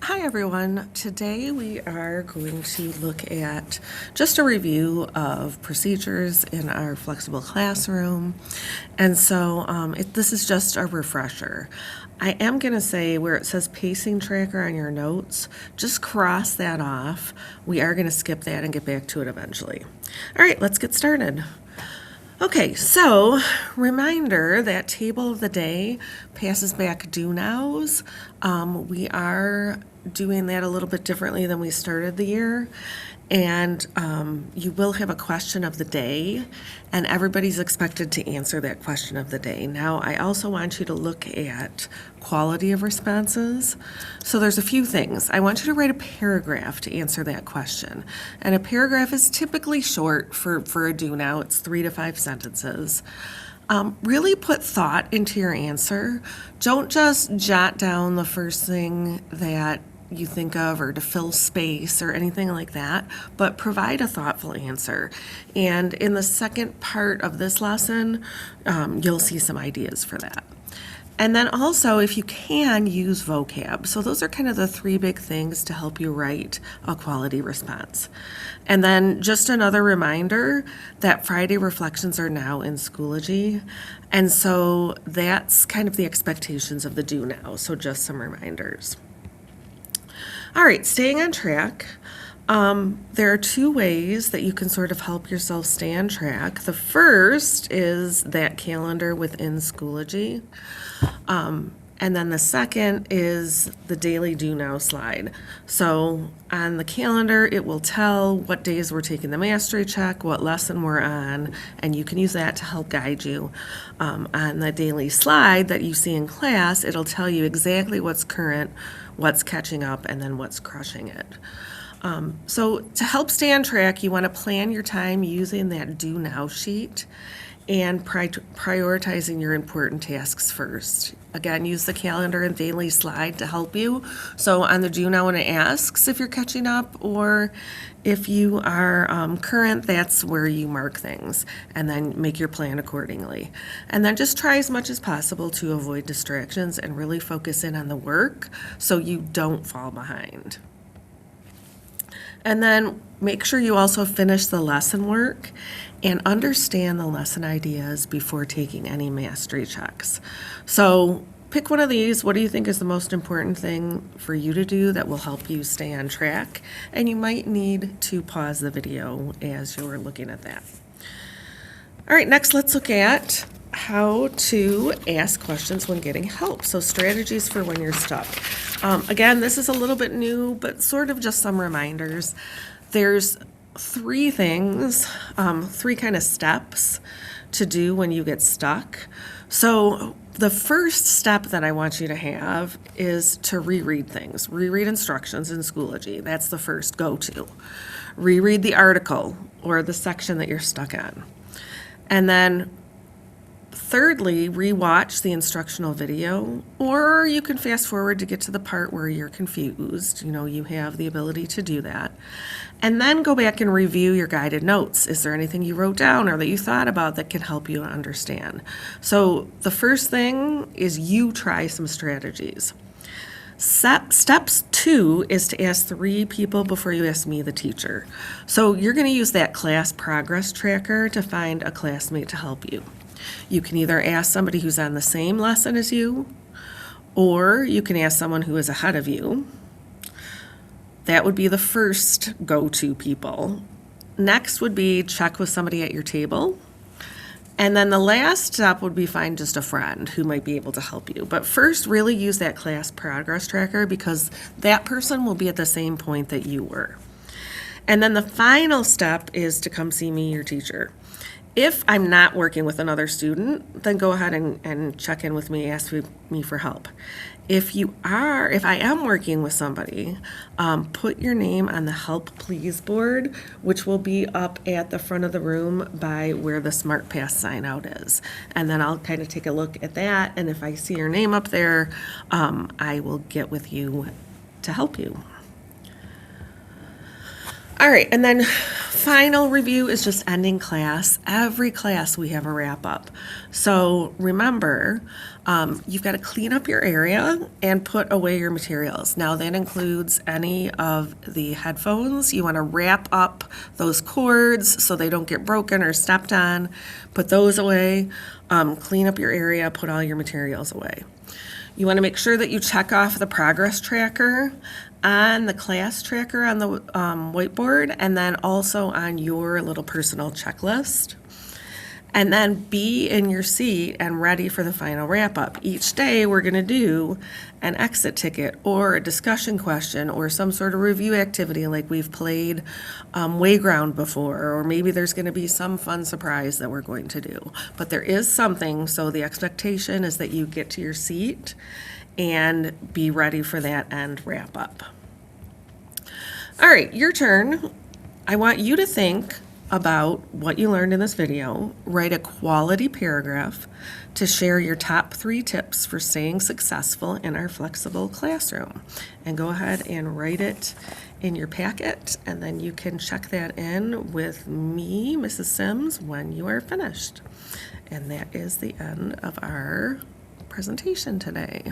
Hi everyone. Today we are going to look at just a review of procedures in our flexible classroom. And so this is just a refresher. I am going to say where it says pacing tracker on your notes, just cross that off. We are going to skip that and get back to it eventually. All right, let's get started. Okay, so reminder that table of the day passes back do nows. We are doing that a little bit differently than we started the year. And you will have a question of the day, and everybody's expected to answer that question of the day. Now, I also want you to look at quality of responses. So there's a few things. I want you to write a paragraph to answer that question. And a paragraph is typically short for a do now. It's 3 to 5 sentences. Really put thought into your answer. Don't just jot down the first thing that you think of or to fill space or anything like that, but provide a thoughtful answer. And in the second part of this lesson, you'll see some ideas for that. And then also, if you can, use vocab. So those are kind of the 3 big things to help you write a quality response. And then just another reminder that Friday reflections are now in Schoology. And so that's kind of the expectations of the do now. So just some reminders. All right, staying on track. There are 2 ways that you can sort of help yourself stay on track. The first is that calendar within Schoology. And then the second is the daily do now slide. So on the calendar, it will tell what days we're taking the mastery check, what lesson we're on, and you can use that to help guide you. On the daily slide that you see in class, it'll tell you exactly what's current, what's catching up, and then what's crushing it. So to help stay on track, you want to plan your time using that do now sheet and prioritizing your important tasks first. Again, use the calendar and daily slide to help you. So on the do now, when it asks if you're catching up or if you are current, that's where you mark things and then make your plan accordingly. And then just try as much as possible to avoid distractions and really focus in on the work so you don't fall behind. And then make sure you also finish the lesson work and understand the lesson ideas before taking any mastery checks. So pick one of these. What do you think is the most important thing for you to do that will help you stay on track? And you might need to pause the video as you're looking at that. All right, next let's look at how to ask questions when getting help. So strategies for when you're stuck. Again, this is a little bit new, but sort of just some reminders. There's 3 things, 3 kind of steps to do when you get stuck. So the first step that I want you to have is to reread things. Reread instructions in Schoology. That's the first go-to. Reread the article or the section that you're stuck on. And then thirdly, rewatch the instructional video, or you can fast forward to get to the part where you're confused. You know, you have the ability to do that. And then go back and review your guided notes. Is there anything you wrote down or that you thought about that can help you understand? So the first thing is you try some strategies. Steps 2 is to ask 3 people before you ask me, the teacher. So you're going to use that class progress tracker to find a classmate to help you. You can either ask somebody who's on the same lesson as you, or you can ask someone who is ahead of you. That would be the first go-to people. Next would be check with somebody at your table. And then the last step would be find just a friend who might be able to help you. But first, really use that class progress tracker because that person will be at the same point that you were. And then the final step is to come see me, your teacher. If I'm not working with another student, then go ahead and check in with me, ask me for help. If I am working with somebody, put your name on the help please board, which will be up at the front of the room by where the SmartPass sign out is. And then I'll kind of take a look at that. And if I see your name up there, I will get with you to help you. All right, and then final review is just ending class. Every class we have a wrap up. So remember, you've got to clean up your area and put away your materials. Now that includes any of the headphones. You want to wrap up those cords so they don't get broken or stepped on. Put those away. Clean up your area, put all your materials away. You want to make sure that you check off the progress tracker on the class tracker on the whiteboard, and then also on your little personal checklist. And then be in your seat and ready for the final wrap-up. Each day we're going to do an exit ticket or a discussion question or some sort of review activity like we've played Wayground before, or maybe there's going to be some fun surprise that we're going to do. But there is something, so the expectation is that you get to your seat and be ready for that end wrap-up. All right, your turn. I want you to think about what you learned in this video. Write a quality paragraph to share your top 3 tips for staying successful in our flexible classroom. And go ahead and write it in your packet, and then you can check that in with me, Mrs. Sims, when you are finished. And that is the end of our presentation today.